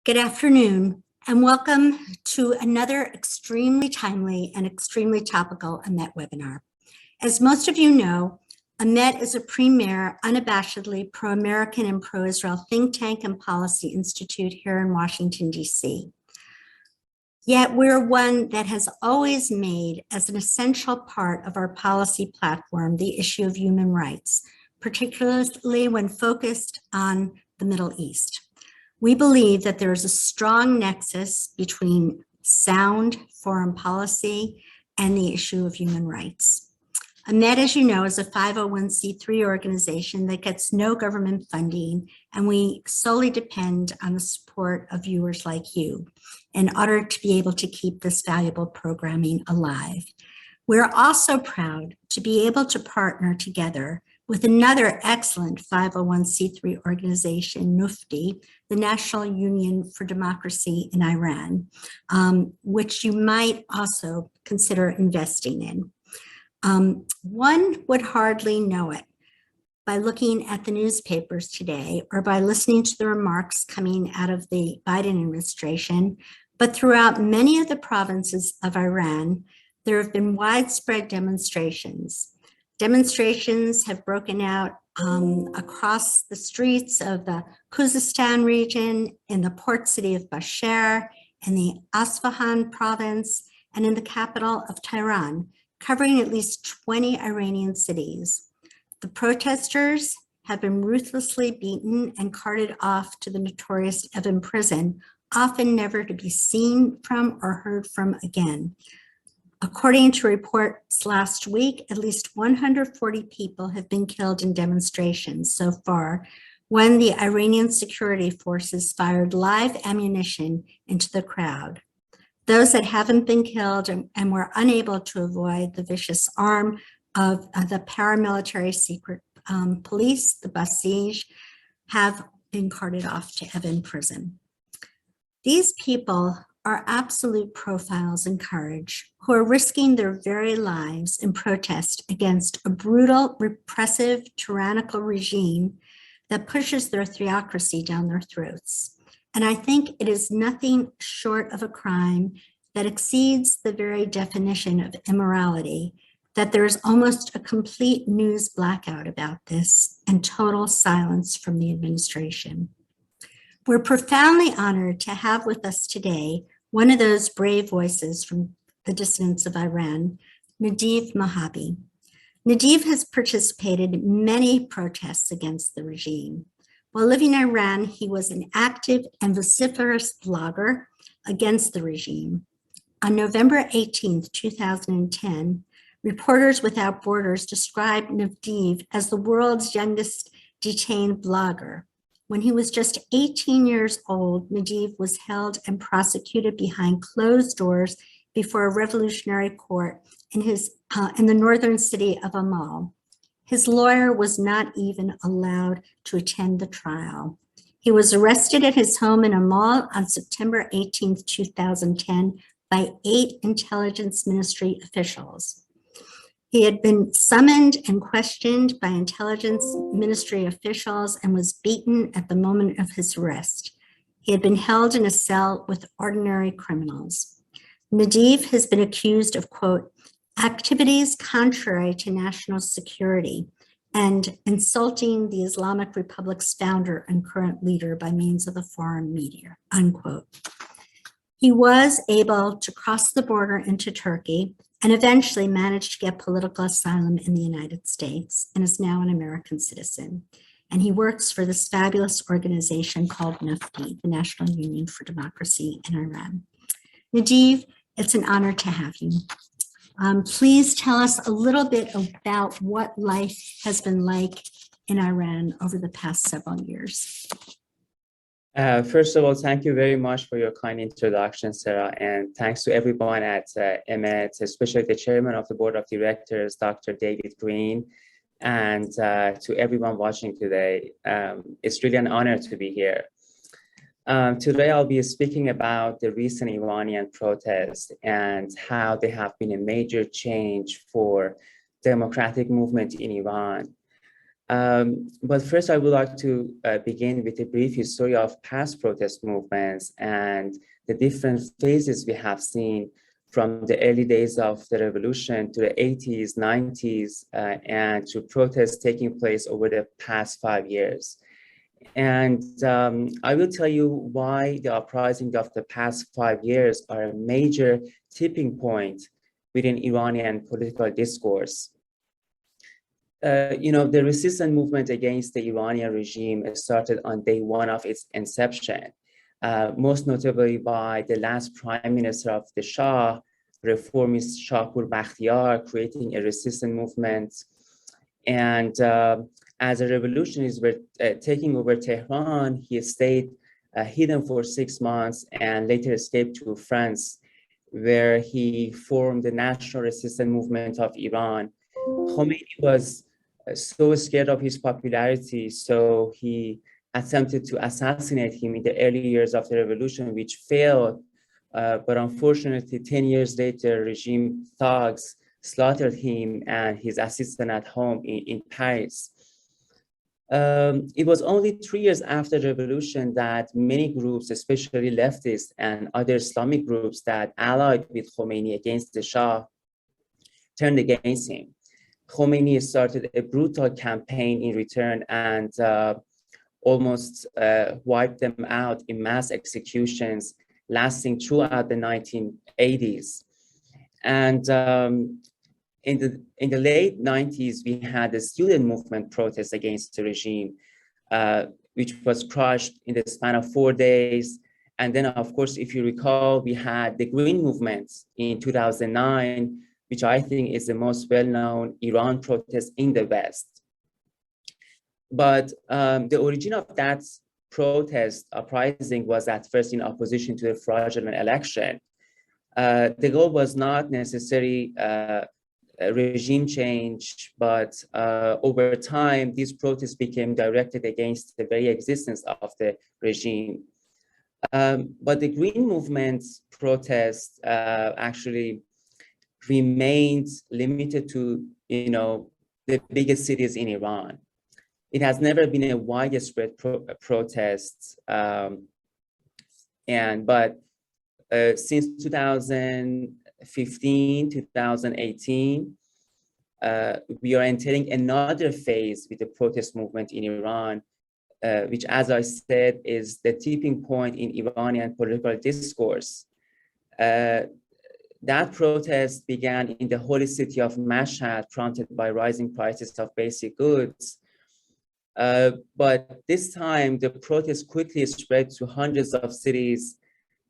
Good afternoon, and welcome to another extremely timely and extremely topical AMET webinar. As most of you know, AMET is a premier, unabashedly pro-American and pro-Israel think tank and policy institute here in Washington, D.C. Yet we're one that has always made as an essential part of our policy platform the issue of human rights, particularly when focused on the Middle East. We believe that there is a strong nexus between sound foreign policy and the issue of human rights. AMET, as you know, is a 501c3 organization that gets no government funding, and we solely depend on the support of viewers like you in order to be able to keep this valuable programming alive. We're also proud to be able to partner together with another excellent 501c3 organization, NUFDI, the National Union for Democracy in Iran, which you might also consider investing in. One would hardly know it by looking at the newspapers today or by listening to the remarks coming out of the Biden administration, but throughout many of the provinces of Iran, there have been widespread demonstrations. Demonstrations have broken out across the streets of the Khuzestan region, in the port city of Bushehr, in the Isfahan province, and in the capital of Tehran, covering at least 20 Iranian cities. The protesters have been ruthlessly beaten and carted off to the notorious Evin prison, often never to be seen from or heard from again. According to reports last week, at least 140 people have been killed in demonstrations so far when the Iranian security forces fired live ammunition into the crowd. Those that haven't been killed and were unable to avoid the vicious arm of the paramilitary secret police, the Basij, have been carted off to Evin prison. These people are absolute profiles in courage who are risking their very lives in protest against a brutal, repressive, tyrannical regime that pushes their theocracy down their throats. And I think it is nothing short of a crime that exceeds the very definition of immorality, that there is almost a complete news blackout about this and total silence from the administration. We're profoundly honored to have with us today one of those brave voices from the dissidents of Iran, Nadiv Mohabi. Nadiv has participated in many protests against the regime. While living in Iran, he was an active and vociferous blogger against the regime. On November 18, 2010, Reporters Without Borders described Nadiv as the world's youngest detained blogger. When he was just 18 years old, Nadiv was held and prosecuted behind closed doors before a revolutionary court in the northern city of Amal. His lawyer was not even allowed to attend the trial. He was arrested at his home in Amal on September 18, 2010, by 8 intelligence ministry officials. He had been summoned and questioned by intelligence ministry officials and was beaten at the moment of his arrest. He had been held in a cell with ordinary criminals. Nadiv has been accused of, quote, activities contrary to national security and insulting the Islamic Republic's founder and current leader by means of a foreign media, unquote. He was able to cross the border into Turkey and eventually managed to get political asylum in the United States and is now an American citizen. And he works for this fabulous organization called NUFDI, the National Union for Democracy in Iran. Nadiv, it's an honor to have you. Please tell us a little bit about what life has been like in Iran over the past several years. First of all, thank you very much for your kind introduction, Sarah, and thanks to everyone at AMET, especially the chairman of the board of directors, Dr. David Green, and to everyone watching today. It's really an honor to be here. Today, I'll be speaking about the recent Iranian protests and how they have been a major change for democratic movement in Iran. But first, I would like to begin with a brief history of past protest movements and the different phases we have seen from the early days of the revolution to the 80s, 90s, and to protests taking place over the past 5 years. And I will tell you why the uprising of the past 5 years are a major tipping point within Iranian political discourse. The resistance movement against the Iranian regime started on day one of its inception, most notably by the last prime minister of the Shah, reformist Shahpur Bakhtiar, creating a resistance movement. And as the revolutionists were taking over Tehran, he stayed hidden for 6 months and later escaped to France, where he formed the National Resistance Movement of Iran. Khomeini was so scared of his popularity, so he attempted to assassinate him in the early years of the revolution, which failed. But unfortunately, 10 years later, regime thugs slaughtered him and his assistant at home in Paris. It was only 3 years after the revolution that many groups, especially leftists and other Islamic groups that allied with Khomeini against the Shah, turned against him. Khomeini started a brutal campaign in return and almost wiped them out in mass executions lasting throughout the 1980s. And in the late 90s, we had a student movement protest against the regime, which was crushed in the span of 4 days. And then, of course, if you recall, we had the Green Movement in 2009, which I think is the most well-known Iran protest in the West. But the origin of that protest uprising was at first in opposition to the fraudulent election. The goal was not necessarily a regime change, but over time, these protests became directed against the very existence of the regime. But the Green Movement's protest actually remained limited to, the biggest cities in Iran. It has never been a widespread protest, but since 2015, 2018, we are entering another phase with the protest movement in Iran, which, as I said, is the tipping point in Iranian political discourse. That protest began in the holy city of Mashhad, prompted by rising prices of basic goods. But this time, the protest quickly spread to hundreds of cities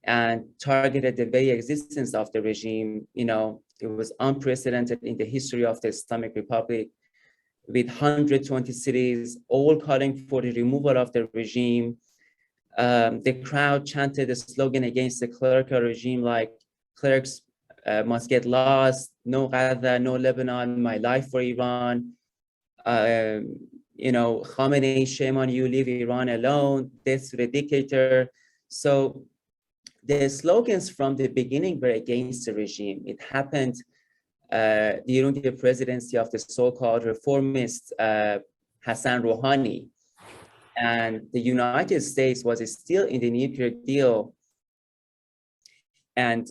and targeted the very existence of the regime. It was unprecedented in the history of the Islamic Republic, with 120 cities all calling for the removal of the regime. The crowd chanted a slogan against the clerical regime like, "Clerics must get lost, no Gaza, no Lebanon, my life for Iran. Khamenei, shame on you, leave Iran alone, death to the dictator." So the slogans from the beginning were against the regime. It happened during the presidency of the so-called reformist Hassan Rouhani. And the United States was still in the nuclear deal. And,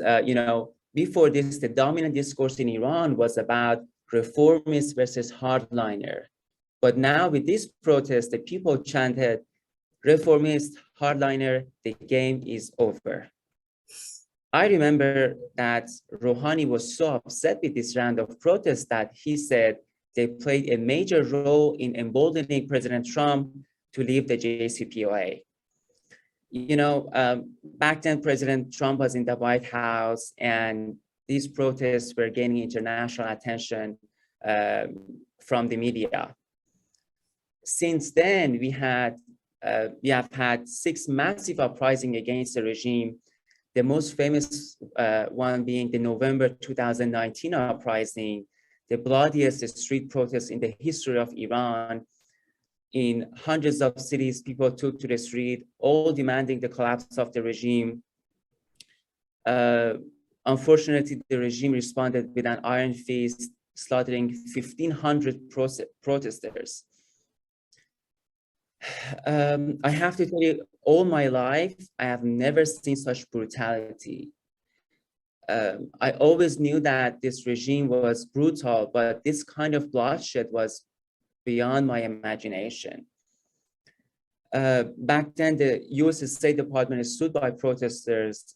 before this, the dominant discourse in Iran was about reformist versus hardliner. But now with this protest, the people chanted, "Reformist, hardliner, the game is over." I remember that Rouhani was so upset with this round of protests that he said they played a major role in emboldening President Trump to leave the JCPOA. Back then, President Trump was in the White House, and these protests were gaining international attention from the media. Since then, we have had 6 massive uprisings against the regime. The most famous one being the November 2019 uprising, the bloodiest street protest in the history of Iran. In hundreds of cities, people took to the street, all demanding the collapse of the regime. Unfortunately, the regime responded with an iron fist, slaughtering 1,500 protesters. I have to tell you, all my life, I have never seen such brutality. I always knew that this regime was brutal, but this kind of bloodshed was beyond my imagination. Back then, the US State Department is sued by protesters.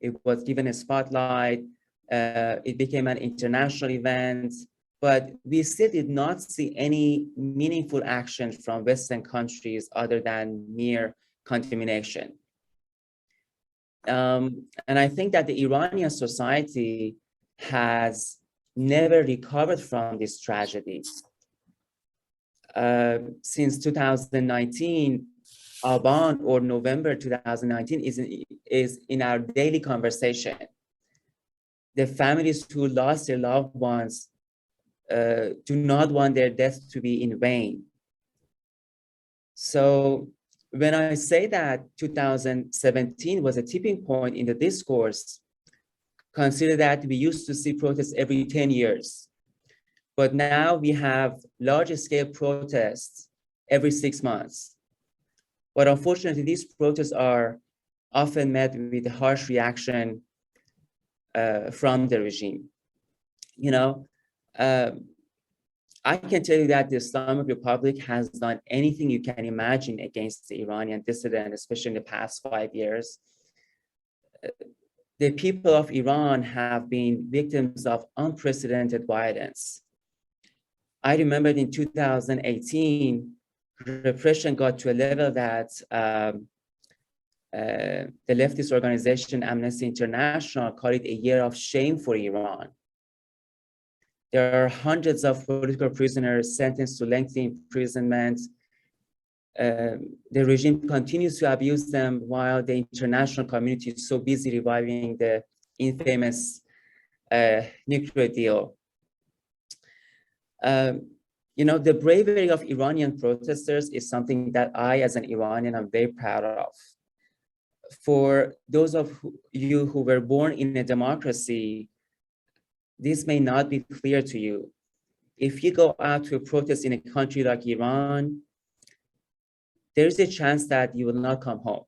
It was given a spotlight. It became an international event, but we still did not see any meaningful action from Western countries other than mere condemnation. And I think that the Iranian society has never recovered from this tragedy. Since 2019, Aban or November 2019 is in our daily conversation. The families who lost their loved ones do not want their death to be in vain. So when I say that 2017 was a tipping point in the discourse, consider that we used to see protests every 10 years. But now we have large-scale protests every 6 months. But unfortunately, these protests are often met with a harsh reaction from the regime. You know, I can tell you that the Islamic Republic has done anything you can imagine against the Iranian dissident, especially in the past 5 years. The people of Iran have been victims of unprecedented violence. I remember in 2018, repression got to a level that the leftist organization Amnesty International called it a year of shame for Iran. There are hundreds of political prisoners sentenced to lengthy imprisonment. The regime continues to abuse them while the international community is so busy reviving the infamous nuclear deal. You know, the bravery of Iranian protesters is something that I, as an Iranian, am very proud of. For those of you who were born in a democracy, this may not be clear to you. If you go out to a protest in a country like Iran, there's a chance that you will not come home.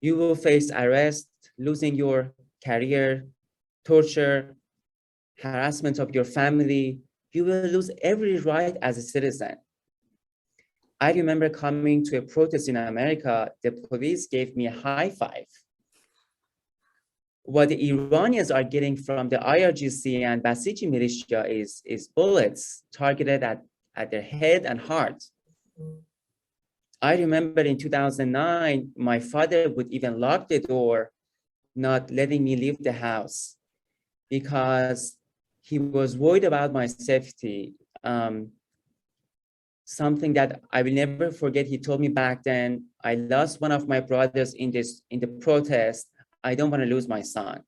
You will face arrest, losing your career, torture, harassment of your family. You will lose every right as a citizen. I remember coming to a protest in America, the police gave me a high five. What the Iranians are getting from the IRGC and Basiji militia is bullets targeted at their head and heart. I remember in 2009, my father would even lock the door, not letting me leave the house because he was worried about my safety. Something that I will never forget, he told me back then, I lost one of my brothers in the protest. I don't want to lose my son.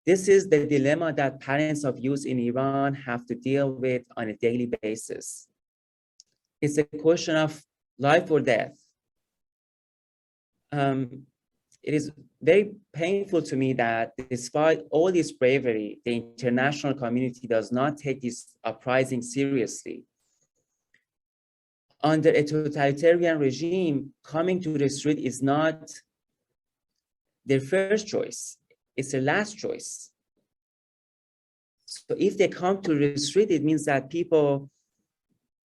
This is the dilemma that parents of youth in Iran have to deal with on a daily basis. It's a question of life or death. It is very painful to me that despite all this bravery, the international community does not take this uprising seriously. Under a totalitarian regime, coming to the street is not their first choice, it's their last choice. So if they come to the street, it means that people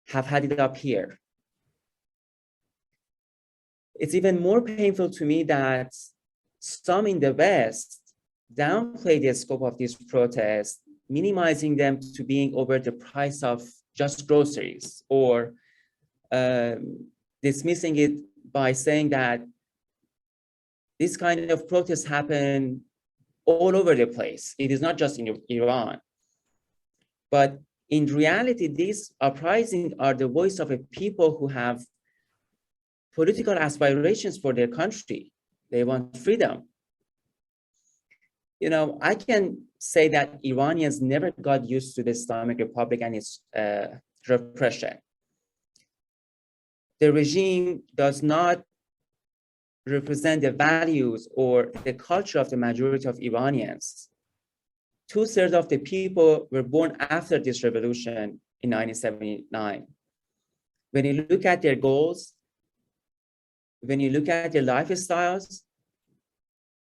have had it up here. It's even more painful to me that some in the West downplay the scope of these protests, minimizing them to being over the price of just groceries, or dismissing it by saying that this kind of protests happen all over the place. It is not just in Iran. But in reality, these uprisings are the voice of a people who have political aspirations for their country. They want freedom. You know, I can say that Iranians never got used to the Islamic Republic and its repression. The regime does not represent the values or the culture of the majority of Iranians. 2/3 of the people were born after this revolution in 1979. When you look at their goals, when you look at their lifestyles,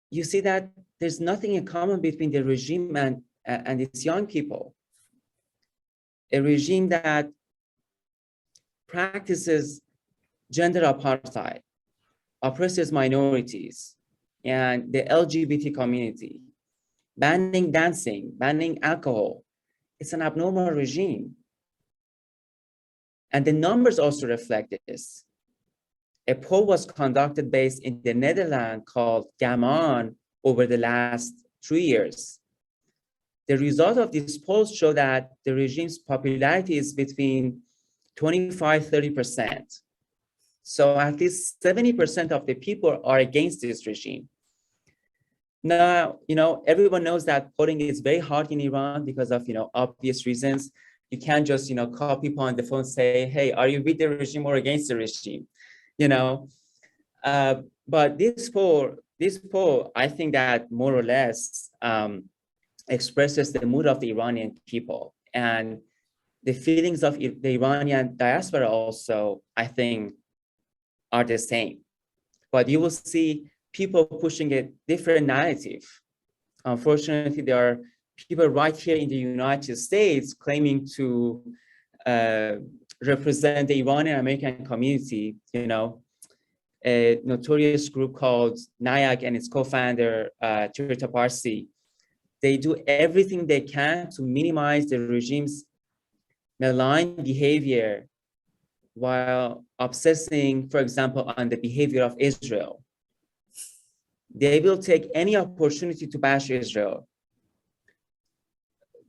you see that there's nothing in common between the regime and its young people. A regime that practices gender apartheid, oppresses minorities and the LGBT community, banning dancing, banning alcohol. It's an abnormal regime. And the numbers also reflect this. A poll was conducted based in the Netherlands called Gaman over the last 3 years. The result of this poll show that the regime's popularity is between 25–30%. So at least 70% of the people are against this regime. Now, everyone knows that voting is very hard in Iran because of, obvious reasons. You can't just, call people on the phone and say, hey, are you with the regime or against the regime? But this poll, I think that more or less expresses the mood of the Iranian people, and the feelings of the Iranian diaspora also, I think, are the same. But you will see people pushing a different narrative. Unfortunately, there are people right here in the United States claiming to represent the Iranian American community, a notorious group called NIAC and its co-founder, Tirta Parsi. They do everything they can to minimize the regime's malign behavior while obsessing, for example, on the behavior of Israel. They will take any opportunity to bash Israel.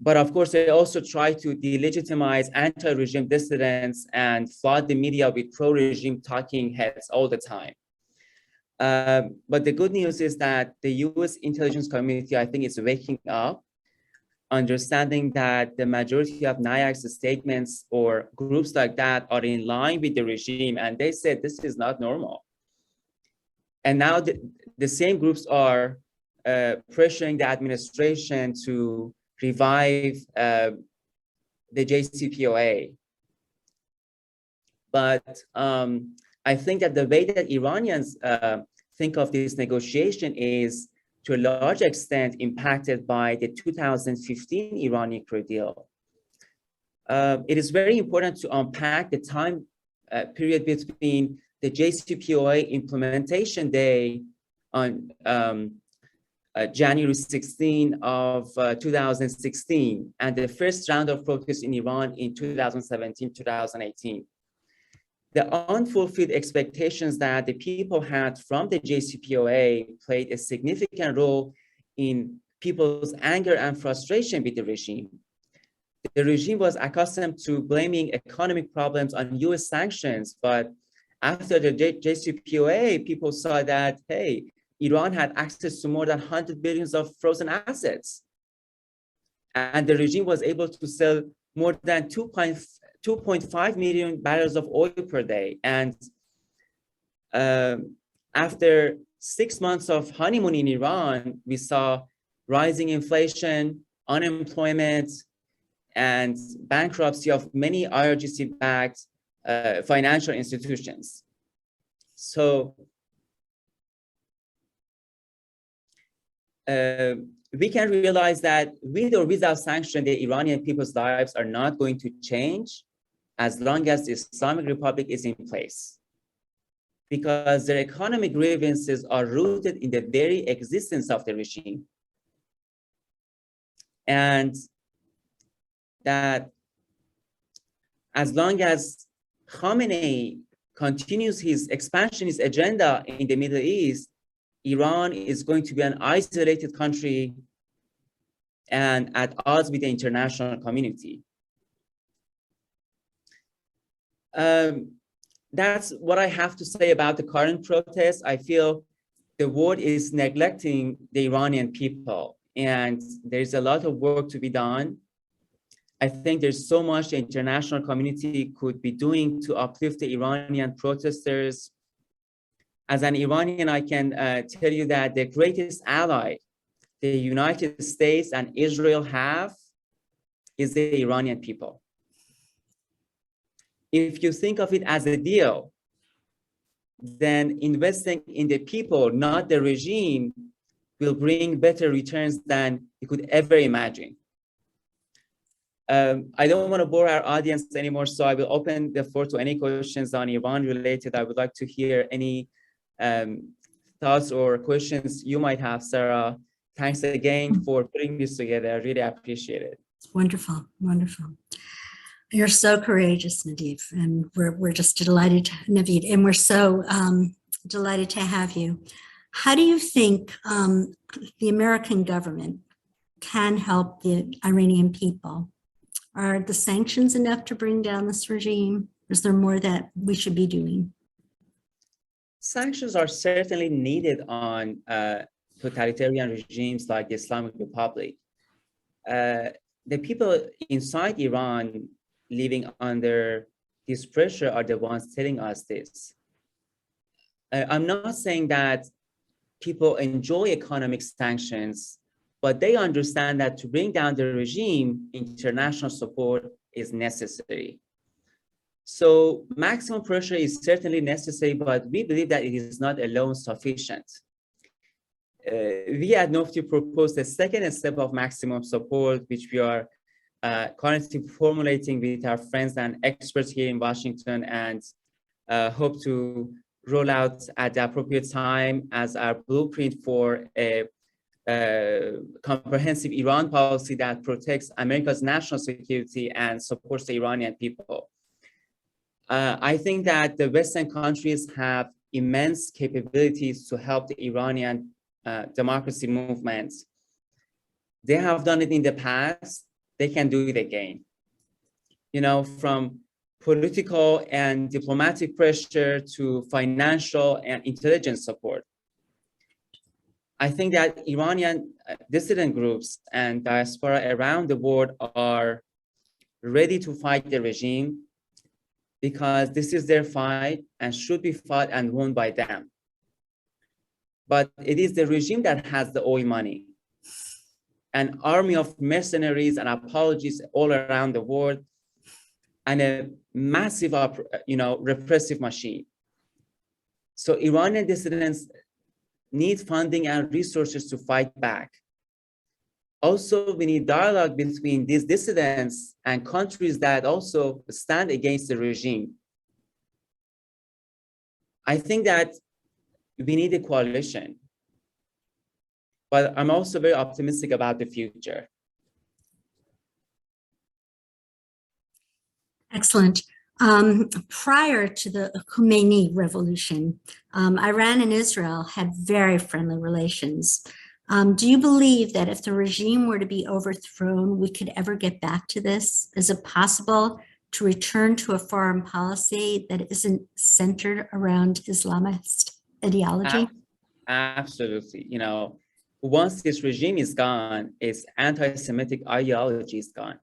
But of course, they also try to delegitimize anti-regime dissidents and flood the media with pro-regime talking heads all the time. But the good news is that the US intelligence community, I think, is waking up, understanding that the majority of NIAC's statements or groups like that are in line with the regime, and they said this is not normal. And now the same groups are pressuring the administration to revive the JCPOA. But I think that the way that Iranians think of this negotiation is to a large extent impacted by the 2015 Iran nuclear deal. It is very important to unpack the time period between the JCPOA implementation day on January 16 of 2016 and the first round of protests in Iran in 2017-2018. The unfulfilled expectations that the people had from the JCPOA played a significant role in people's anger and frustration with the regime. The regime was accustomed to blaming economic problems on US sanctions, but after the JCPOA, people saw that, hey, Iran had access to more than 100 billion of frozen assets. And the regime was able to sell more than 2.5 million barrels of oil per day. And after 6 months of honeymoon in Iran, we saw rising inflation, unemployment, and bankruptcy of many IRGC-backed financial institutions. So we can realize that with or without sanction, the Iranian people's lives are not going to change as long as the Islamic Republic is in place, because their economic grievances are rooted in the very existence of the regime. And that as long as Khamenei continues his expansionist agenda in the Middle East, Iran is going to be an isolated country and at odds with the international community. That's what I have to say about the current protests. I feel the world is neglecting the Iranian people, and there's a lot of work to be done. I think there's so much the international community could be doing to uplift the Iranian protesters. As an Iranian, I can tell you that the greatest ally the United States and Israel have is the Iranian people. if you think of it as a deal, then investing in the people, not the regime, will bring better returns than you could ever imagine. I don't want to bore our audience anymore, so I will open the floor to any questions on Iran related. I would like to hear any thoughts or questions you might have, Sarah. Thanks again for putting this together. I really appreciate it. It's wonderful, wonderful. You're so courageous, Nadeed, and we're just delighted, Naveed, and we're so delighted to have you. How do you think the American government can help the Iranian people? Are the sanctions enough to bring down this regime? Is there more that we should be doing? Sanctions are certainly needed on totalitarian regimes like the Islamic Republic. The people inside Iran living under this pressure are the ones telling us this. I'm not saying that people enjoy economic sanctions, but they understand that to bring down the regime, international support is necessary. So maximum pressure is certainly necessary, but we believe that it is not alone sufficient. We at Nofty proposed a second step of maximum support, which we are currently formulating with our friends and experts here in Washington, and hope to roll out at the appropriate time as our blueprint for a comprehensive Iran policy that protects America's national security and supports the Iranian people. I think that the Western countries have immense capabilities to help the Iranian democracy movement. They have done it in the past. They can do it again. You know, from political and diplomatic pressure to financial and intelligence support. I think that Iranian dissident groups and diaspora around the world are ready to fight the regime because this is their fight and should be fought and won by them. But it is the regime that has the oil money. An army of mercenaries and apologists all around the world, and a massive, repressive machine. So Iranian dissidents need funding and resources to fight back. Also, we need dialogue between these dissidents and countries that also stand against the regime. I think that we need a coalition, but I'm also very optimistic about the future. Excellent. Prior to the Khomeini revolution, Iran and Israel had very friendly relations. Do you believe that if the regime were to be overthrown, we could ever get back to this? Is it possible to return to a foreign policy that isn't centered around Islamist ideology? Absolutely. You know, once this regime is gone, its anti-Semitic ideology is gone.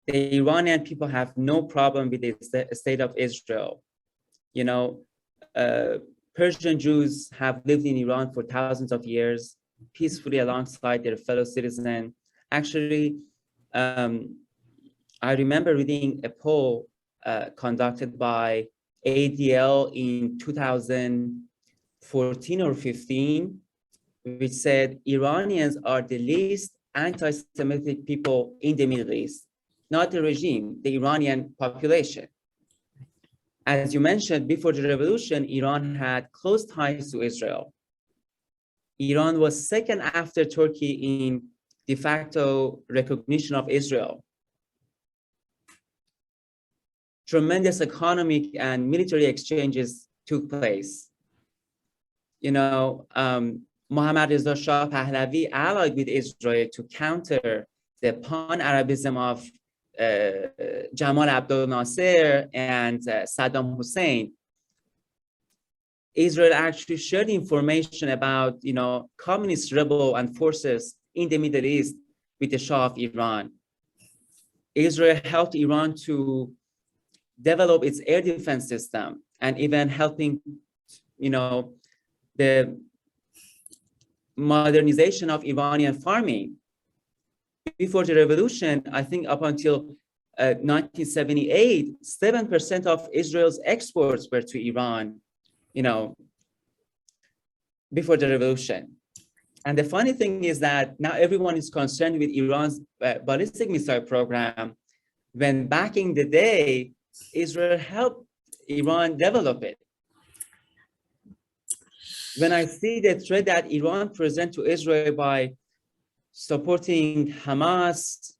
The Iranian people have no problem with the state of Israel. You know, Persian Jews have lived in Iran for thousands of years, peacefully alongside their fellow citizens. Actually, I remember reading a poll conducted by ADL in 2014 or 15, which said Iranians are the least anti-Semitic people in the Middle East. Not the regime, the Iranian population. As you mentioned, before the revolution, Iran had close ties to Israel. Iran was second after Turkey in de facto recognition of Israel. Tremendous economic and military exchanges took place. You know, Mohammad Reza Shah Pahlavi allied with Israel to counter the pan-Arabism of Jamal Abdel Nasser and Saddam Hussein. Israel actually shared information about, you know, communist rebel and forces in the Middle East with the Shah of Iran. Israel helped Iran to develop its air defense system and even helping, you know, the modernization of Iranian farming. Before the revolution, I think up until 1978, 7% of Israel's exports were to Iran, before the revolution. And the funny thing is that now everyone is concerned with Iran's ballistic missile program, when back in the day, Israel helped Iran develop it. When I see the threat that Iran presents to Israel by supporting Hamas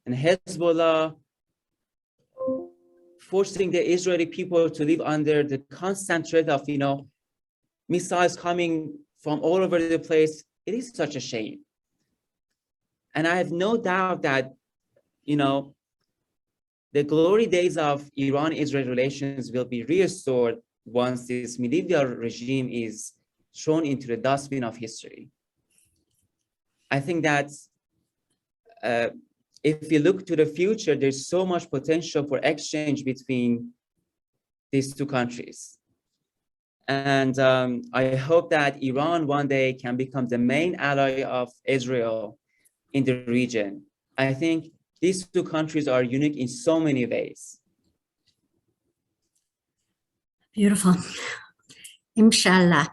and Hezbollah, forcing the Israeli people to live under the constant threat of, missiles coming from all over the place, it is such a shame. And I have no doubt that, the glory days of Iran-Israel relations will be restored once this medieval regime is thrown into the dustbin of history. I think that if we look to the future, there's so much potential for exchange between these two countries. And I hope that Iran one day can become the main ally of Israel in the region. I think these two countries are unique in so many ways. Beautiful. Inshallah.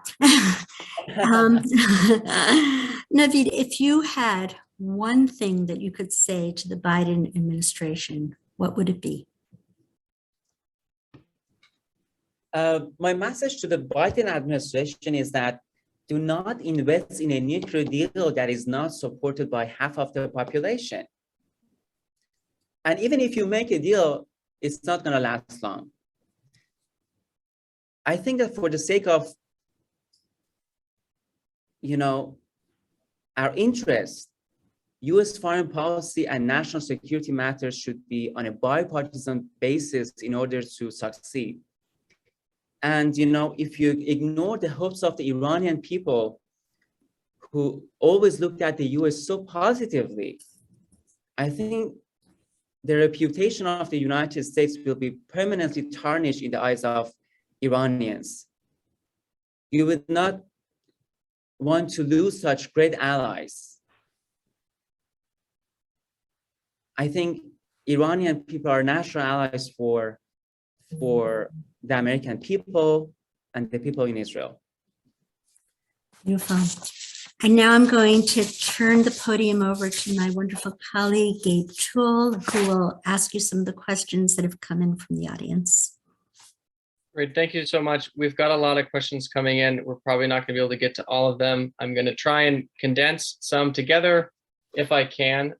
Navid, if you had one thing that you could say to the Biden administration, what would it be? My message to the Biden administration is that do not invest in a nuclear deal that is not supported by half of the population. And even if you make a deal, it's not going to last long. I think that for the sake of, our interest, U.S. foreign policy and national security matters should be on a bipartisan basis in order to succeed. And, if you ignore the hopes of the Iranian people who always looked at the U.S. so positively, I think the reputation of the United States will be permanently tarnished in the eyes of Iranians. You would not want to lose such great allies. I think Iranian people are national allies for the American people and the people in Israel. Beautiful. And now I'm going to turn the podium over to my wonderful colleague, Gabe Toole, who will ask you some of the questions that have come in from the audience. Great, thank you so much. We've got a lot of questions coming in. We're probably not going to be able to get to all of them. I'm going to try and condense some together if I can.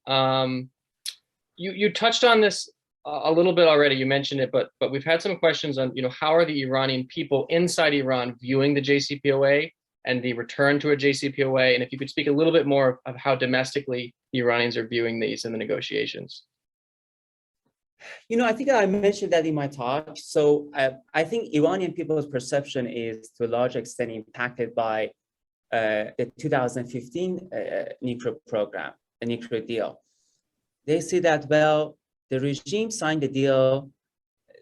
You touched on this a little bit already. You mentioned it, but we've had some questions on, how are the Iranian people inside Iran viewing the JCPOA and the return to a JCPOA? And if you could speak a little bit more of how domestically the Iranians are viewing these in the negotiations. I think I mentioned that in my talk. So I think Iranian people's perception is to a large extent impacted by the 2015 nuclear program, the nuclear deal. They see that, well, the regime signed the deal,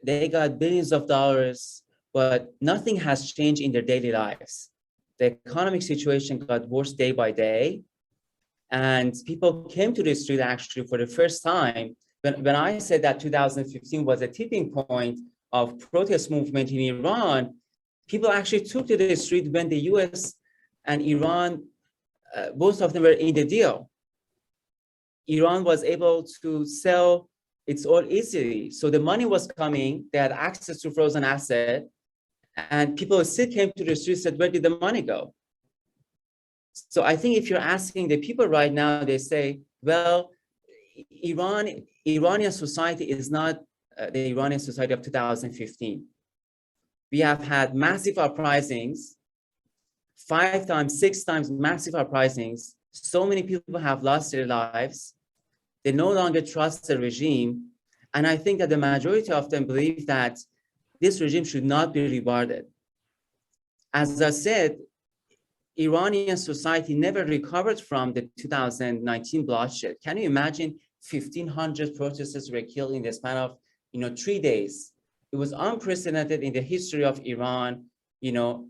they got billions of dollars, but nothing has changed in their daily lives. The economic situation got worse day by day, and people came to the street actually for the first time. When I said that 2015 was a tipping point of protest movement in Iran, people actually took to the street when the US and Iran, both of them were in the deal. Iran was able to sell its oil easily. So the money was coming, they had access to frozen asset, and people still came to the street and said, where did the money go? So I think if you're asking the people right now, they say, well, Iranian society is not the Iranian society of 2015. We have had massive uprisings, 5 times, 6 times massive uprisings. So many people have lost their lives. They no longer trust the regime. And I think that the majority of them believe that this regime should not be rewarded. As I said, Iranian society never recovered from the 2019 bloodshed. Can you imagine 1,500 protesters were killed in the span of 3 days? It was unprecedented in the history of Iran,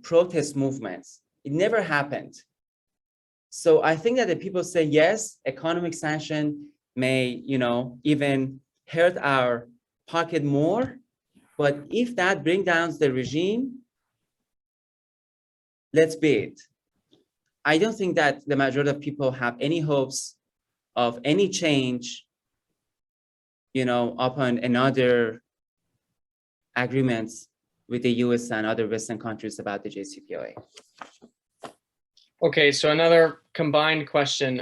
protest movements. It never happened. So I think that the people say, yes, economic sanction may, even hurt our pocket more. But if that brings down the regime, let's be it. I don't think that the majority of people have any hopes of any change, upon another agreement with the US and other Western countries about the JCPOA. Okay, so another combined question.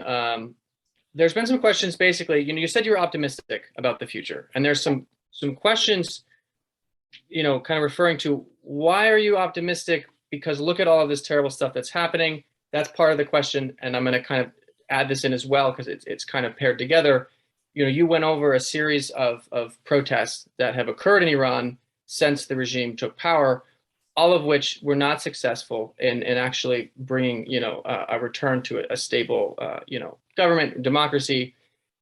There's been some questions basically, you said you were optimistic about the future, and there's some questions, kind of referring to why are you optimistic? Because look at all of this terrible stuff that's happening. That's part of the question, and I'm going to kind of add this in as well because it's kind of paired together. You went over a series of protests that have occurred in Iran since the regime took power, all of which were not successful in actually bringing, a return to a stable, government, democracy.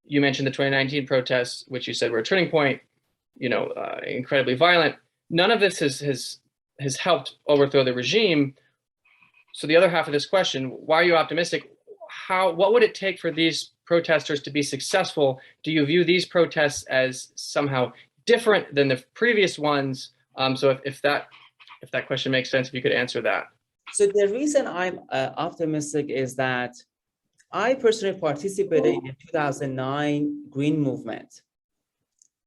You mentioned the 2019 protests, which you said were a turning point, incredibly violent. None of this has helped overthrow the regime. So the other half of this question, why are you optimistic? What would it take for these protesters to be successful? Do you view these protests as somehow different than the previous ones? So if that question makes sense, if you could answer that. So the reason I'm optimistic is that I personally participated in the 2009 Green Movement,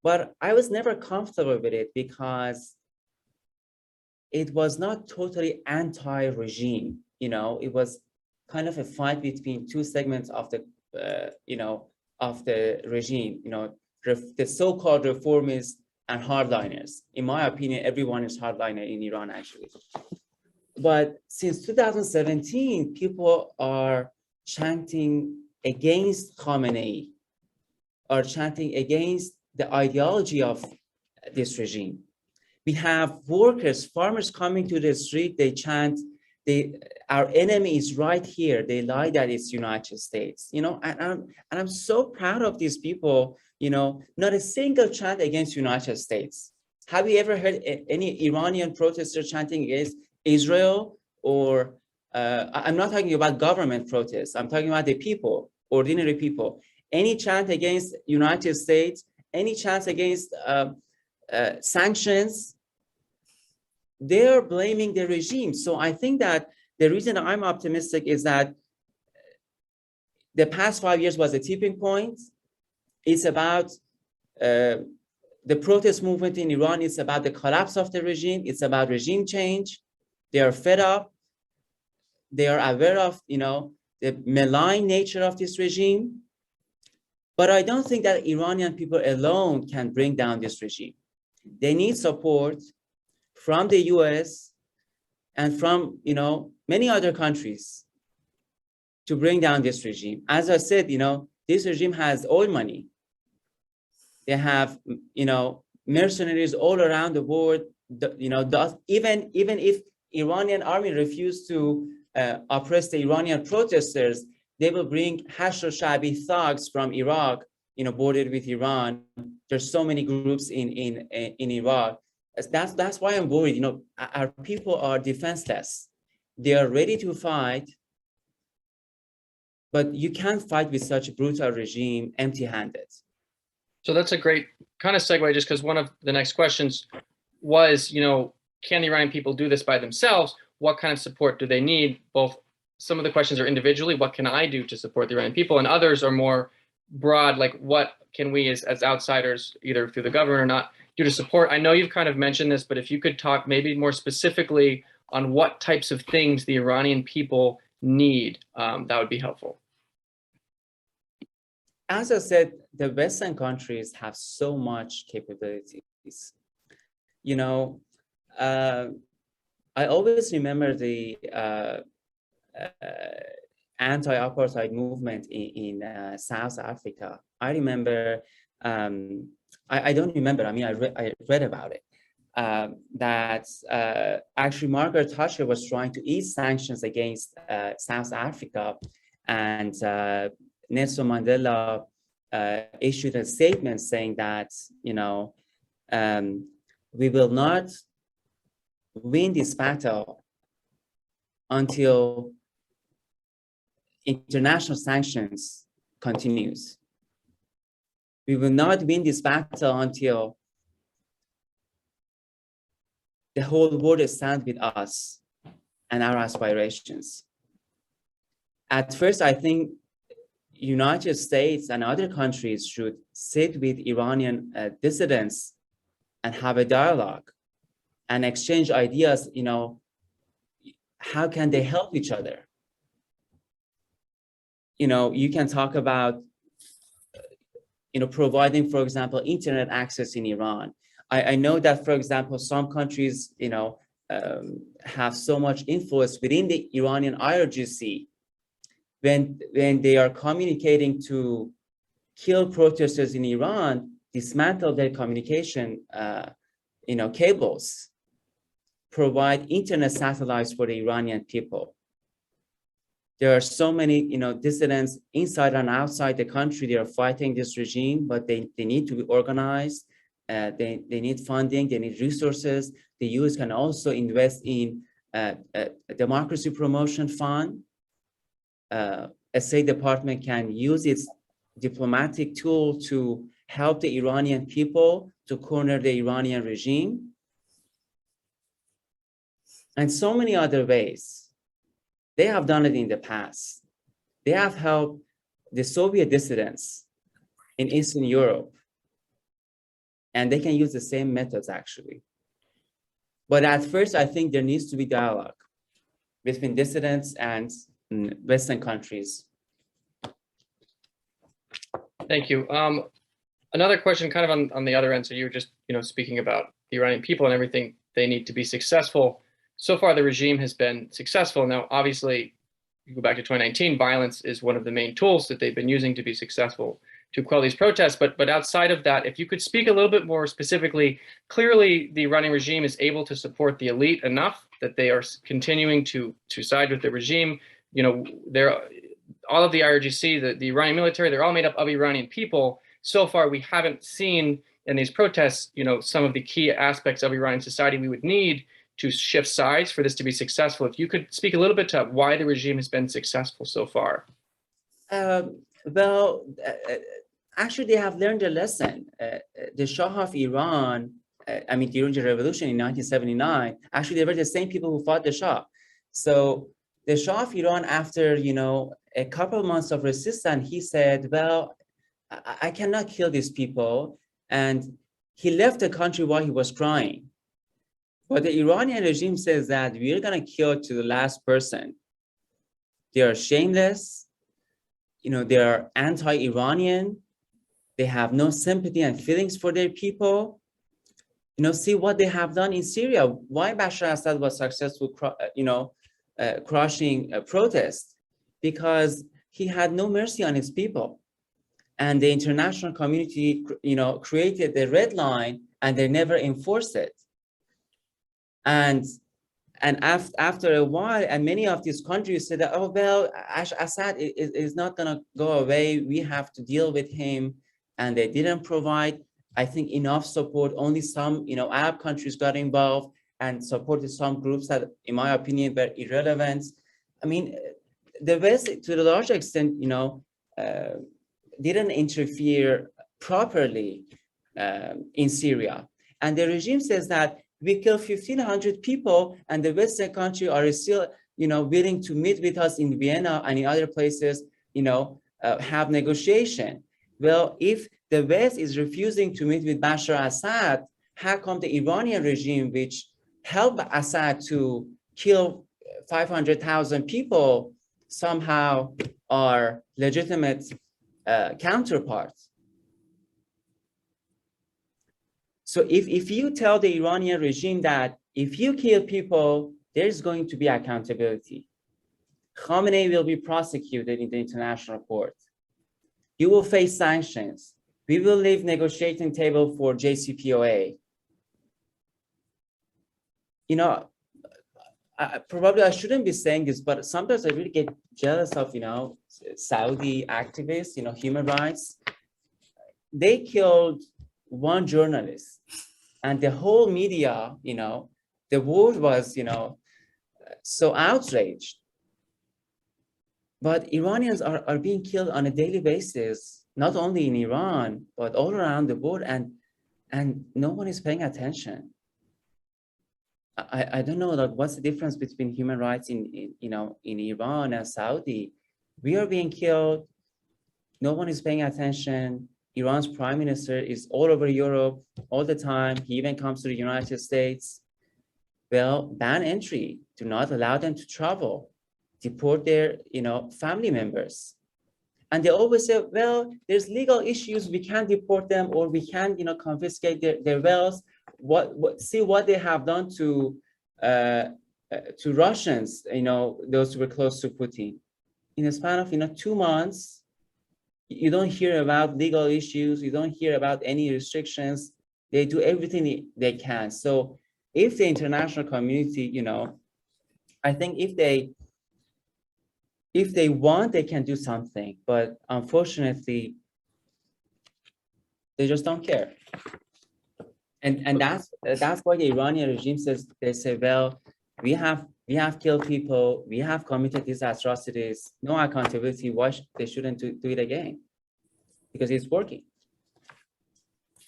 but I was never comfortable with it because it was not totally anti-regime. It was kind of a fight between two segments of the, of the regime. The so-called reformists and hardliners. In my opinion, everyone is hardliner in Iran, actually. But since 2017, people are chanting against Khamenei, are chanting against the ideology of this regime. We have workers, farmers coming to the street, they chant, our enemy is right here. They lie that it's United States, and I'm so proud of these people, not a single chant against United States. Have you ever heard any Iranian protester chanting against Israel? Or I'm not talking about government protests. I'm talking about the people, ordinary people. Any chant against United States, any chant against sanctions, they're blaming the regime. So I think that the reason I'm optimistic is that the past 5 years was a tipping point. It's about the protest movement in Iran. It's about the collapse of the regime. It's about regime change. They are fed up. They are aware of, the malign nature of this regime. But I don't think that Iranian people alone can bring down this regime. They need support from the US and from, many other countries to bring down this regime. As I said, this regime has oil money. They have, mercenaries all around the world. Even if Iranian army refused to oppress the Iranian protesters, they will bring Hashr Sha'bi thugs from Iraq, bordered with Iran. There's so many groups in Iraq. That's why I'm worried. Our people are defenseless. They are ready to fight, but you can't fight with such a brutal regime empty-handed. So that's a great kind of segue, just because one of the next questions was, can the Iranian people do this by themselves? What kind of support do they need? Both, some of the questions are individually, what can I do to support the Iranian people? And others are more broad, like what can we as outsiders, either through the government or not, do to support? I know you've kind of mentioned this, but if you could talk maybe more specifically on what types of things the Iranian people need, that would be helpful. As I said, the Western countries have so much capabilities. I always remember the anti-apartheid movement in South Africa. I remember, I don't remember, I read about it, that actually Margaret Thatcher was trying to ease sanctions against South Africa, and Nelson Mandela issued a statement saying that, we will not win this battle until international sanctions continues. We will not win this battle until the whole world stands with us and our aspirations. At first, I think United States and other countries should sit with Iranian dissidents and have a dialogue and exchange ideas, how can they help each other? You can talk about, providing, for example, internet access in Iran. I know that, for example, some countries, have so much influence within the Iranian IRGC when they are communicating to kill protesters in Iran, dismantle their communication, cables, provide internet satellites for the Iranian people. There are so many, dissidents inside and outside the country. They are fighting this regime, but they need to be organized. They need funding, they need resources. The US can also invest in a democracy promotion fund. A State Department can use its diplomatic tool to help the Iranian people to corner the Iranian regime. And so many other ways. They have done it in the past. They have helped the Soviet dissidents in Eastern Europe. And they can use the same methods, actually. But at first, I think there needs to be dialogue between dissidents and Western countries. Thank you. Another question kind of on the other end. So you were just, speaking about the Iranian people and everything they need to be successful. So far, the regime has been successful. Now, obviously, you go back to 2019, violence is one of the main tools that they've been using to be successful to quell these protests. But outside of that, if you could speak a little bit more specifically, clearly the Iranian regime is able to support the elite enough that they are continuing to side with the regime. They're all of the IRGC, the Iranian military, they're all made up of Iranian people. So far, we haven't seen in these protests, some of the key aspects of Iranian society we would need to shift sides for this to be successful. If you could speak a little bit to why the regime has been successful so far. Actually, they have learned a lesson. The Shah of Iran, during the revolution in 1979, actually, they were the same people who fought the Shah. So the Shah of Iran, after, a couple of months of resistance, he said, well, I cannot kill these people. And he left the country while he was crying. But the Iranian regime says that we're going to kill to the last person. They are shameless. They are anti-Iranian. They have no sympathy and feelings for their people. See what they have done in Syria. Why Bashar Assad was successful, crushing protests? Because he had no mercy on his people. And the international community, created the red line and they never enforced it. And after a while, and many of these countries said that, oh, well, Assad is not going to go away. We have to deal with him. And they didn't provide, I think, enough support. Only some, Arab countries got involved and supported some groups that, in my opinion, were irrelevant. The West, to a large extent, didn't interfere properly in Syria. And the regime says that we kill 1,500 people, and the Western countries are still, willing to meet with us in Vienna and in other places, have negotiation. Well, if the West is refusing to meet with Bashar Assad, how come the Iranian regime, which helped Assad to kill 500,000 people, somehow are legitimate counterparts? So if you tell the Iranian regime that if you kill people, there's going to be accountability. Khamenei will be prosecuted in the international court. You will face sanctions. We will leave negotiating table for JCPOA. Probably I shouldn't be saying this, but sometimes I really get jealous of, Saudi activists, human rights. They killed one journalist, and the whole media, the world was, so outraged. But Iranians are being killed on a daily basis, not only in Iran, but all around the world, and no one is paying attention. I don't know, like, what's the difference between human rights in Iran and Saudi? We are being killed. No one is paying attention. Iran's prime minister is all over Europe all the time. He even comes to the United States. Well, ban entry. Do not allow them to travel. Deport their, family members. And they always say, well, there's legal issues. We can't deport them, or we can, confiscate their wealth. See what they have done to Russians, those who were close to Putin. In a span of, 2 months, you don't hear about legal issues. You don't hear about any restrictions. They do everything they can. So if the international community, I think if they want, they can do something, but unfortunately, they just don't care. And that's why the Iranian regime says, they say, well, we have killed people, we have committed these atrocities, no accountability. Why they shouldn't do it again? Because it's working.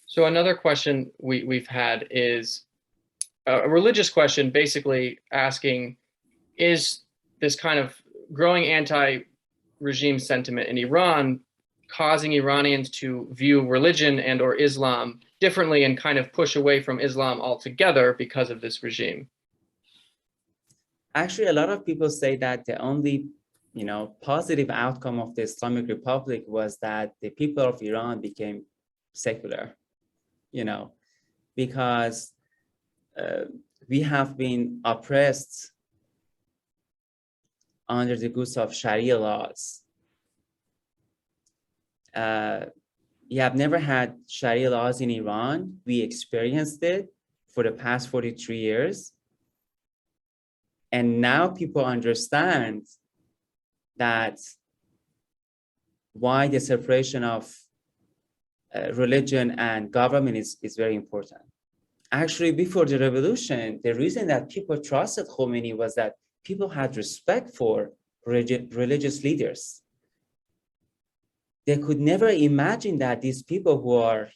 So another question we've had is a religious question, basically asking, is this kind of growing anti-regime sentiment in Iran causing Iranians to view religion and or Islam differently and kind of push away from Islam altogether because of this regime? Actually, a lot of people say that the only, positive outcome of the Islamic Republic was that the people of Iran became secular, because we have been oppressed under the guise of Sharia laws. We have never had Sharia laws in Iran. We experienced it for the past 43 years. And now people understand that why the separation of religion and government is very important. Actually, before the revolution, the reason that people trusted Khomeini was that people had respect for religious leaders. They could never imagine that these people who are,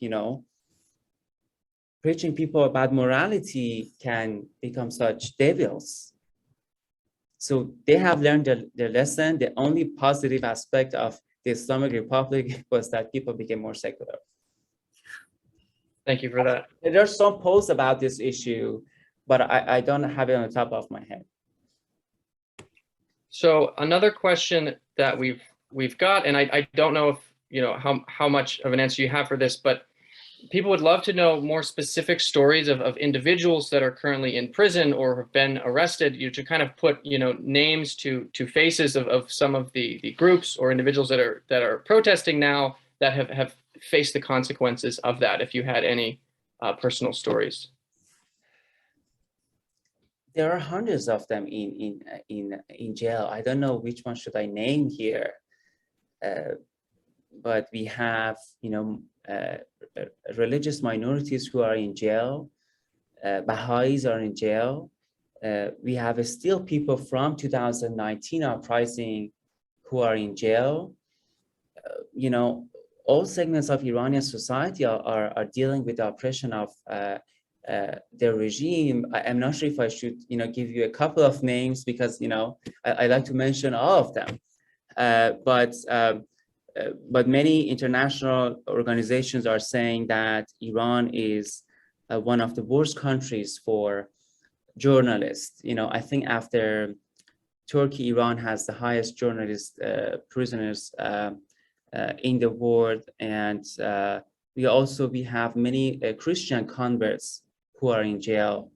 preaching people about morality can become such devils. So they have learned their lesson. The only positive aspect of the Islamic Republic was that people became more secular. Thank you for that. There's some posts about this issue, but I don't have it on the top of my head. So another question that we've got, and I don't know if how much of an answer you have for this, but people would love to know more specific stories of individuals that are currently in prison or have been arrested, to kind of put names to faces of some of the groups or individuals that are protesting now that have faced the consequences of that, if you had any personal stories. There are hundreds of them in jail. I don't know which one should I name here, but we have religious minorities who are in jail. Baha'is are in jail. We have still people from 2019 uprising who are in jail. All segments of Iranian society are dealing with the oppression of their regime. I'm not sure if I should, give you a couple of names because, I like to mention all of them. But many international organizations are saying that Iran is one of the worst countries for journalists. I think after Turkey, Iran has the highest journalist prisoners in the world, and we have many Christian converts who are in jail,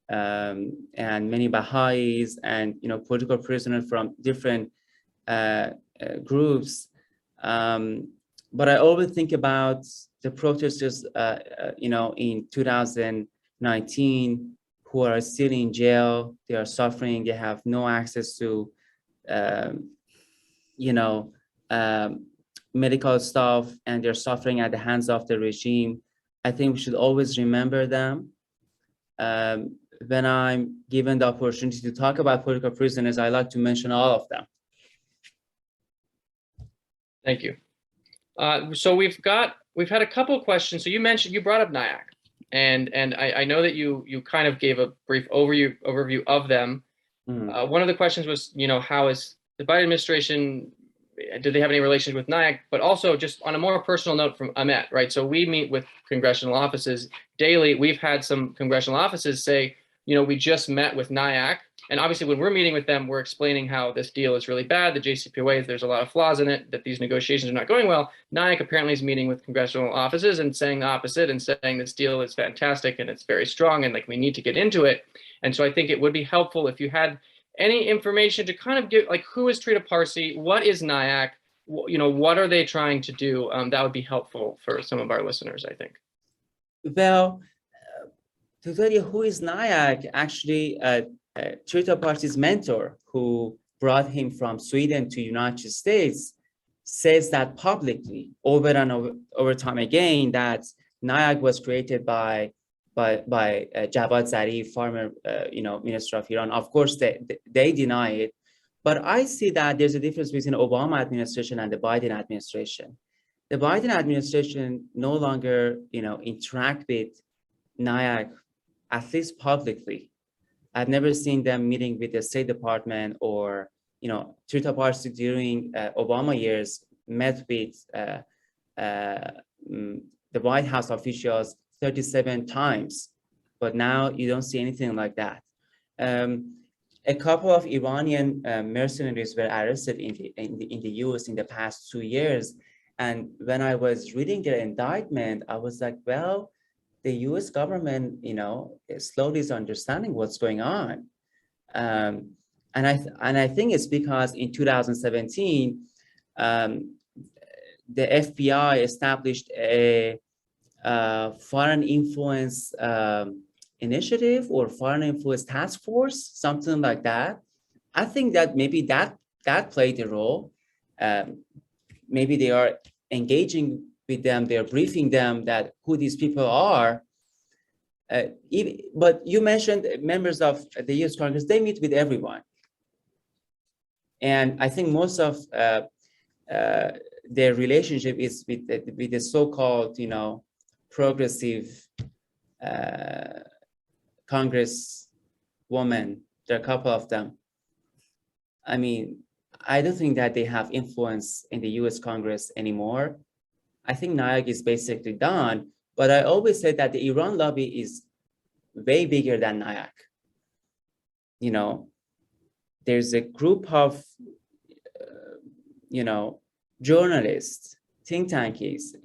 and many Baha'is and political prisoners from different groups. But I always think about the protesters, in 2019 who are still in jail. They are suffering. They have no access to, medical stuff, and they're suffering at the hands of the regime. I think we should always remember them. When I'm given the opportunity to talk about political prisoners, I like to mention all of them. Thank you. So we've had a couple of questions. So you brought up NIAC, and I know that you kind of gave a brief overview of them. One of the questions was, how is the Biden administration, do they have any relations with NIAC? But also just on a more personal note from Ahmet, right? So we meet with congressional offices daily. We've had some congressional offices say, we just met with NIAC. And obviously when we're meeting with them, we're explaining how this deal is really bad. The JCPOA, there's a lot of flaws in it, that these negotiations are not going well. NIAC apparently is meeting with congressional offices and saying the opposite and saying this deal is fantastic and it's very strong and like we need to get into it. And so I think it would be helpful if you had any information to kind of give, like, who is Trita Parsi? What is NIAC? What are they trying to do? That would be helpful for some of our listeners, I think. Well, to tell you who is NIAC, actually, Trita Parsi's mentor, who brought him from Sweden to United States, says that publicly over and over time again, that NIAC was created by Javad Zarif, former Minister of Iran. Of course, they deny it, but I see that there's a difference between Obama administration and the Biden administration. The Biden administration no longer interact with NIAC, at least publicly. I've never seen them meeting with the State Department or Trita Parsi during Obama years met with the White House officials 37 times, but now you don't see anything like that. A couple of Iranian mercenaries were arrested in the US in the past 2 years. And when I was reading their indictment, I was like, well, the US government, slowly is understanding what's going on. And I think it's because in 2017, the FBI established a foreign influence initiative or foreign influence task force, something like that. I think that maybe that played a role. Maybe they are engaging with them, they're briefing them that who these people are. But you mentioned members of the US Congress, they meet with everyone. And I think most of their relationship is with the so-called, progressive congresswoman. There are a couple of them. I mean, I don't think that they have influence in the US Congress anymore. I think NIAC is basically done, but I always say that the Iran lobby is way bigger than NIAC. There's a group of, journalists, think tankies,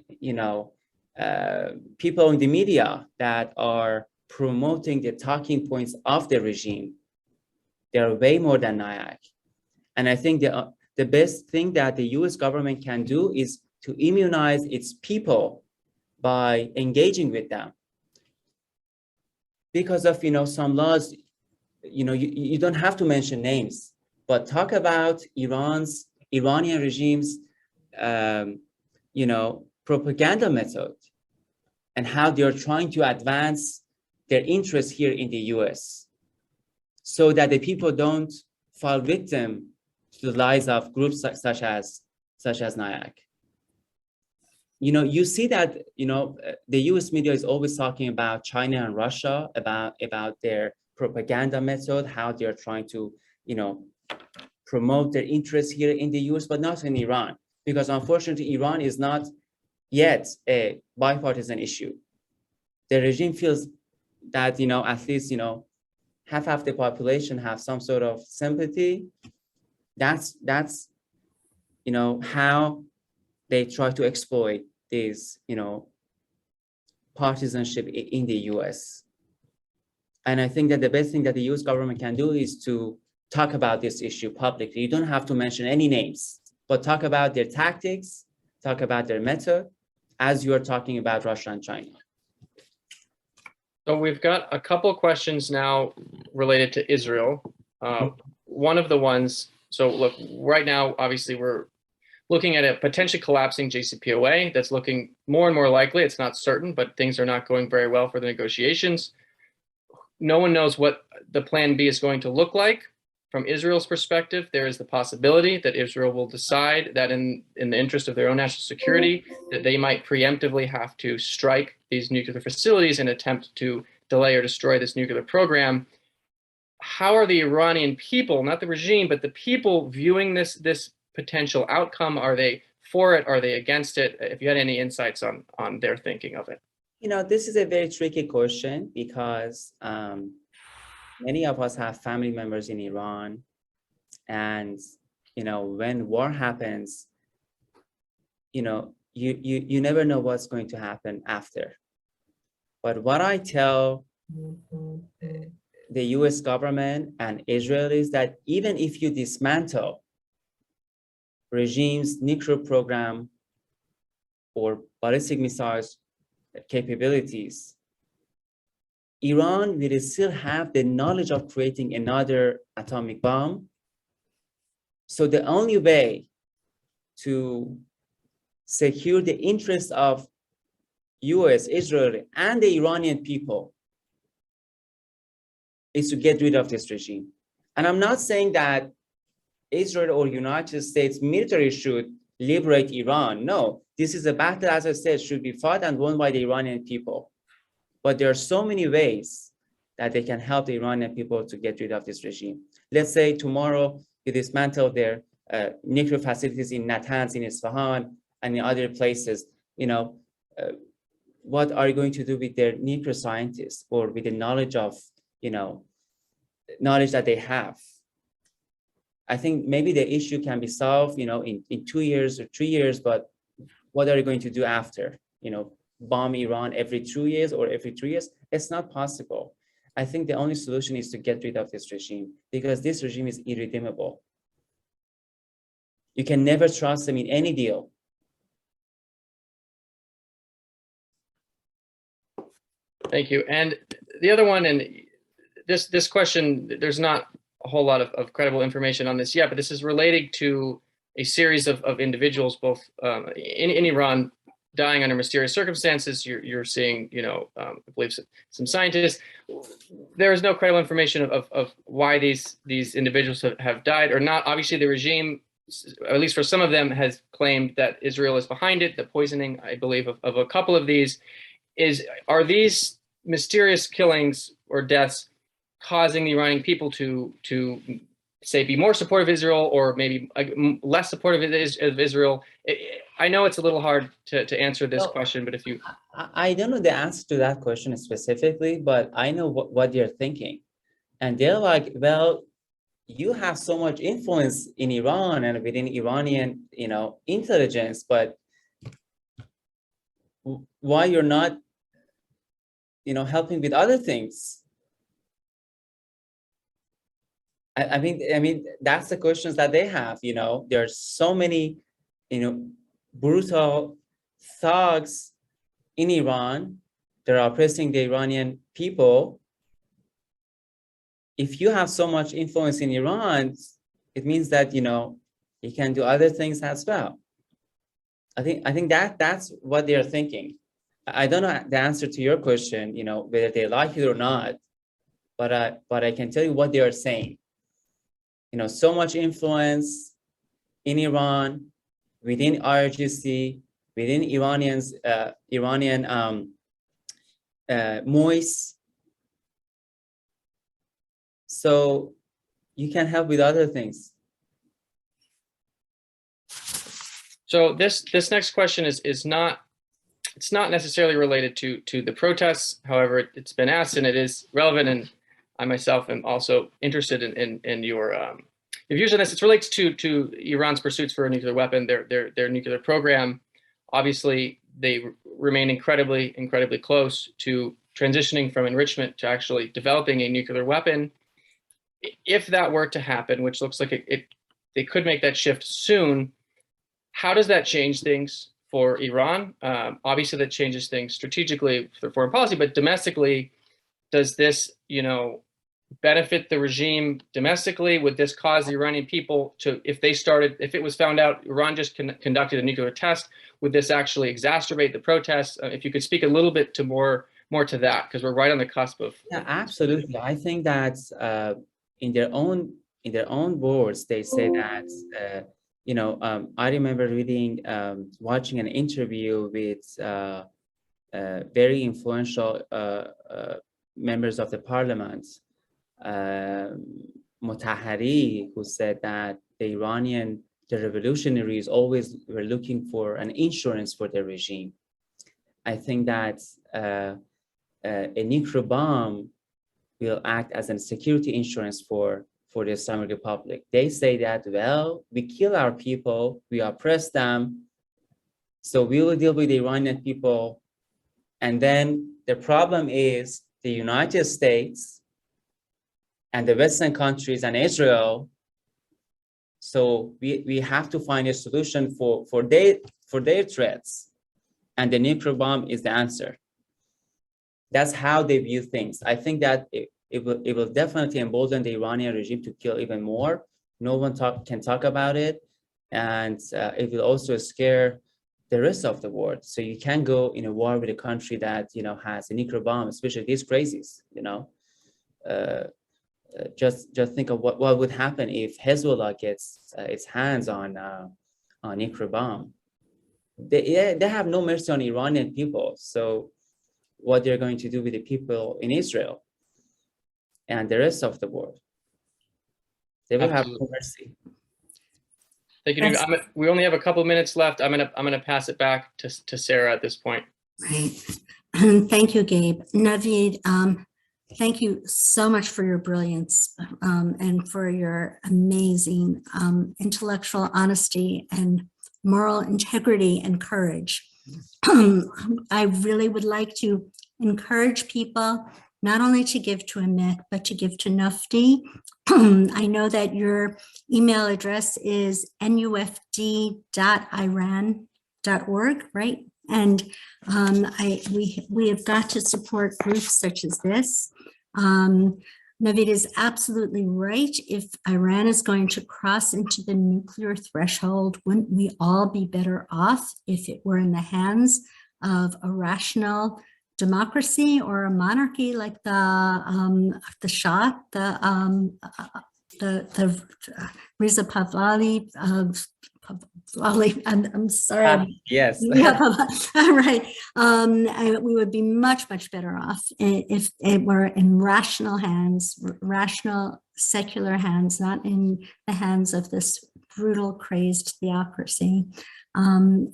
people in the media that are promoting the talking points of the regime. They're way more than NIAC. And I think the best thing that the US government can do is to immunize its people by engaging with them. Because of, some laws, you don't have to mention names, but talk about Iranian regime's, propaganda method and how they're trying to advance their interests here in the US so that the people don't fall victim to the lies of groups such as NIAC. You see that, the US media is always talking about China and Russia, about their propaganda method, how they're trying to, promote their interests here in the US, but not in Iran, because unfortunately, Iran is not yet a bipartisan issue. The regime feels that, at least, half the population have some sort of sympathy. That's how they try to exploit this, partisanship in the US. And I think that the best thing that the US government can do is to talk about this issue publicly. You don't have to mention any names, but talk about their tactics, talk about their method, as you are talking about Russia and China. So we've got a couple of questions now related to Israel. One of the ones, so look, right now, obviously we're looking at a potentially collapsing JCPOA. That's looking more and more likely. It's not certain, but things are not going very well for the negotiations. No one knows what the plan B is going to look like from Israel's perspective, there is the possibility that Israel will decide that in the interest of their own national security, that they might preemptively have to strike these nuclear facilities and attempt to delay or destroy this nuclear program. How are the Iranian people, not the regime, but the people viewing this potential outcome? Are they for it? Are they against it? If you had any insights on their thinking of it. You know, this is a very tricky question because many of us have family members in Iran, and you know, when war happens, you know, you never know what's going to happen after. But what I tell the US government and Israel is that even if you dismantle regime's nuclear program or ballistic missiles capabilities, Iran will still have the knowledge of creating another atomic bomb. So the only way to secure the interests of US, Israel, and the Iranian people is to get rid of this regime. And I'm not saying that Israel or United States military should liberate Iran. No, this is a battle, as I said, should be fought and won by the Iranian people. But there are so many ways that they can help the Iranian people to get rid of this regime. Let's say tomorrow you dismantle their nuclear facilities in Natanz, in Isfahan, and in other places. You know, what are you going to do with their nuclear scientists or with the knowledge of, you know, knowledge that they have? I think maybe the issue can be solved, you know, in 2 years or 3 years, but what are you going to do after? You know, bomb Iran every 2 years or every 3 years? It's not possible. I think the only solution is to get rid of this regime because this regime is irredeemable. You can never trust them in any deal. Thank you. And the other one, and this question, there's not a whole lot of credible information on this yet, but this is related to a series of individuals, both in Iran, dying under mysterious circumstances. You're seeing, you know, I believe some scientists. There is no credible information of why these individuals have died or not. Obviously, the regime, at least for some of them, has claimed that Israel is behind it. The poisoning, I believe, of a couple of these are these mysterious killings or deaths causing the Iranian people to say be more supportive of Israel or maybe less supportive of Israel? I know it's a little hard to answer this question, but if you... I don't know the answer to that question specifically, but I know what they're thinking. And they're like, well, you have so much influence in Iran and within Iranian, you know, intelligence, but why you're not, you know, helping with other things? I mean, that's the questions that they have. You know, there's so many, you know, brutal thugs in Iran that are oppressing the Iranian people. If you have so much influence in Iran, it means that, you know, you can do other things as well. I think that's what they're thinking. I don't know the answer to your question, you know, whether they like it or not, but I can tell you what they are saying. You know, so much influence in Iran, within IRGC, within Iranian MOIS. So you can help with other things. So this next question is not, it's not necessarily related to the protests. However, it's been asked and it is relevant, and I myself am also interested in your views on this. It relates to Iran's pursuits for a nuclear weapon, their nuclear program. Obviously, they remain incredibly close to transitioning from enrichment to actually developing a nuclear weapon. If that were to happen, which looks like they could make that shift soon, how does that change things for Iran? Obviously, that changes things strategically for foreign policy, but domestically, does this, you know, benefit the regime domestically? Would this cause the Iranian people to, if it was found out Iran just conducted a nuclear test, would this actually exacerbate the protests? If you could speak a little bit to more to that, because we're right on the cusp of... Yeah, absolutely. I think that in their own in their own words, they say that, I remember reading, watching an interview with very influential members of the parliament, Motahari, who said that the revolutionaries always were looking for an insurance for the regime. I think that a nuclear bomb will act as a security insurance for the Islamic Republic. They say that, well, we kill our people, we oppress them, so we will deal with the Iranian people. And then the problem is the United States and the Western countries and Israel. So we have to find a solution for their threats. And the nuclear bomb is the answer. That's how they view things. I think that it will definitely embolden the Iranian regime to kill even more. No one can talk about it. And it will also scare the rest of the world. So you can't go in a war with a country that, has a nuclear bomb, especially these crazies, just think of what would happen if Hezbollah gets its hands on nuclear bomb. They have no mercy on Iranian people. So what they're going to do with the people in Israel and the rest of the world, they will have no mercy. Thank you. We only have a couple of minutes left. I'm gonna pass it back to Sarah at this point. Right. Thank you, Gabe. Naveed, thank you so much for your brilliance and for your amazing intellectual honesty and moral integrity and courage. I really would like to encourage people not only to give to Amit, but to give to Nufti. I know that your email address is nufd.iran.org, right? And we have got to support groups such as this. Naveed is absolutely right. If Iran is going to cross into the nuclear threshold, wouldn't we all be better off if it were in the hands of a rational democracy or a monarchy like the Shah, the Reza Pahlavi of I'm sorry. Yes. Yeah, right. We would be much, much better off if it were in rational hands, rational secular hands, not in the hands of this brutal, crazed theocracy. I'm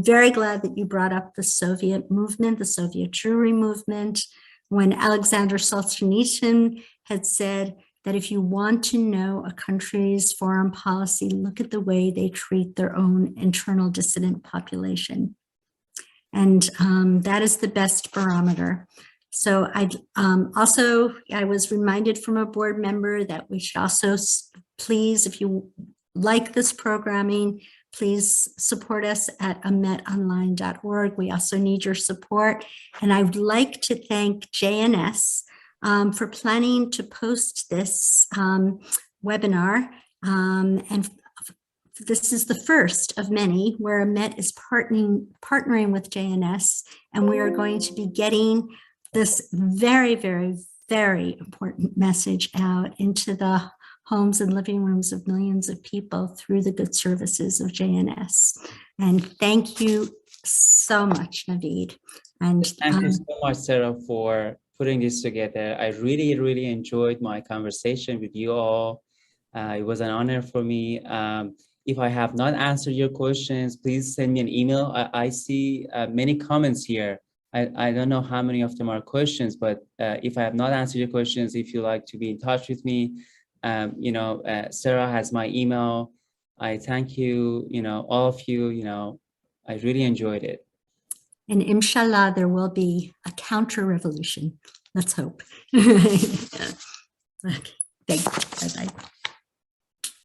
very glad that you brought up the Soviet movement, the Soviet Jewry movement, when Alexander Solzhenitsyn had said that if you want to know a country's foreign policy, look at the way they treat their own internal dissident population. And that is the best barometer. So I was reminded from a board member that we should also please, if you like this programming, please support us at ametonline.org. We also need your support. And I would like to thank JNS for planning to post this webinar. And this is the first of many where Amet is partnering with JNS, and we are going to be getting this very, very, very important message out into the homes and living rooms of millions of people through the good services of JNS. And thank you so much, Naveed. And thank you so much, Sarah, for putting this together. I really, really enjoyed my conversation with you all. It was an honor for me. If I have not answered your questions, please send me an email. I see many comments here. I don't know how many of them are questions, but if I have not answered your questions, if you like to be in touch with me, Sarah has my email. I thank you, all of you, I really enjoyed it. And inshallah, there will be a counter-revolution. Let's hope. Okay, thank you. Bye-bye.